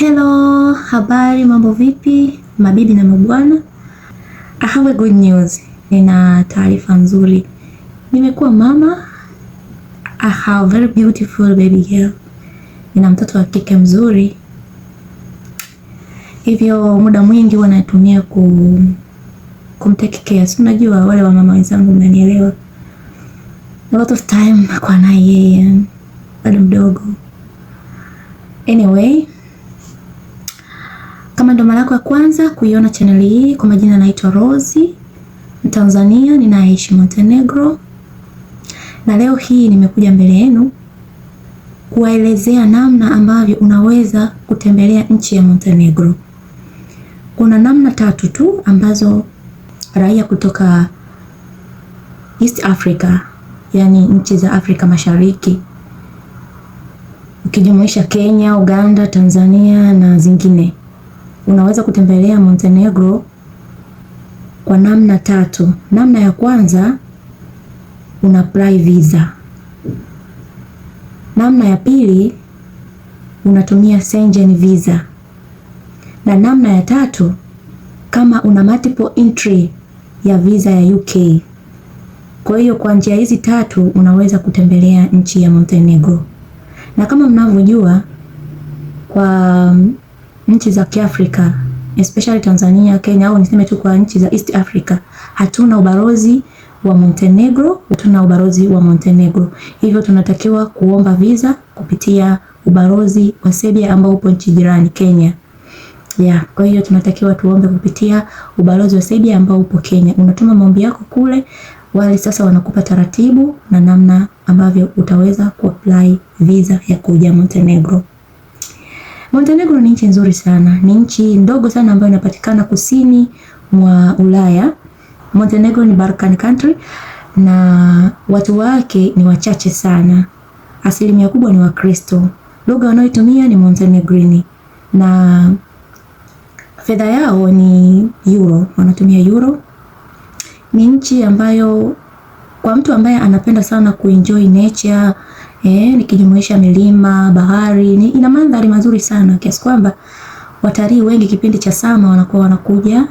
Hello, habari, mambo vipi, mabibi na mabwana? I have a good news. Nina taarifa nzuri. Nimekuwa mama. I have a very beautiful baby girl. Nina mtoto wa kike mzuri. Hivyo muda mwingi huwa natumia kumtake care. Si unajua wale wa mama wenzangu mnanielewa. A lot of time kwa naye yeye bado mdogo. Anyway, kama ndo mara yako ya kwanza kuiona channel hii, kwa majina naitwa Rose, Tanzania, ninaishi Montenegro. Na leo hii nimekuja mbele yenu kuwaelezea namna ambavyo unaweza kutembelea nchi ya Montenegro. Kuna namna tatu tu ambazo raia kutoka East Africa, yani nchi za Afrika Mashariki, ukijumuisha Kenya, Uganda, Tanzania na zingine, unaweza kutembelea Montenegro kwa namna tatu. Namna ya kwanza, una apply visa. Namna ya pili, unatumia Schengen visa. Na namna ya tatu, kama una multiple entry ya visa ya UK. Kwa hiyo kwa njia hizi tatu unaweza kutembelea nchi ya Montenegro. Na kama mnavyojua, kwa nchi za Kiafrika, especially Tanzania, Kenya, au niseme tu kwa nchi za East Africa, hatuna ubalozi wa Montenegro, hatuna ubalozi wa Montenegro. Hivyo tunatakiwa kuomba visa kupitia ubalozi wa Serbia ambao upo nchi jirani Kenya. Kwa hiyo tunatakiwa tuombe kupitia ubalozi wa Serbia ambao upo Kenya. Unatuma maombi yako kule, wale sasa wanakupa taratibu na namna ambavyo utaweza kuapply visa ya kuja Montenegro. Montenegro ni nchi nzuri sana. Ni nchi ndogo sana ambayo inapatikana kusini mwa Ulaya. Montenegro ni Balkan country na watu wake ni wachache sana. Asilimia kubwa ni Wakristo. Lugha wanayotumia ni Montenegrini na fedha yao ni euro, wanatumia euro. Ni nchi ambayo kwa mtu ambaye anapenda sana kuenjoy nature, nikijumuisha milima, bahari, ina mandhari mazuri sana kiasi kwamba watalii wengi kipindi cha sama wanakuwa wanakuja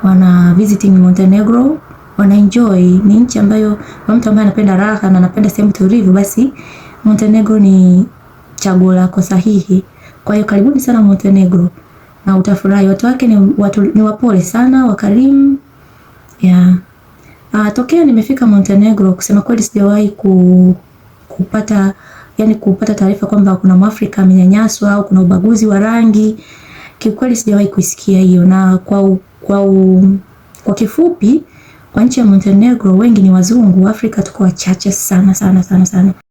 wana visiting Montenegro, wana enjoy. Ni nchi ambayo kwa mtu ambaye anapenda raha na anapenda sehemu tulivu, basi Montenegro ni chaguo lako sahihi. Kwa hiyo karibuni sana Montenegro na utafurahi. Watu wake ni wapole sana, wakarimu. Tokea nimefika Montenegro, kusema kweli sijawahi kupata taarifa kwamba kuna Mwafrika amenyanyaswa au kuna ubaguzi wa rangi. Kiukweli sijawahi kusikia hiyo. Na kwa kifupi, kwa nchi ya Montenegro wengi ni wazungu. Afrika tuko wachache sana sana sana sana.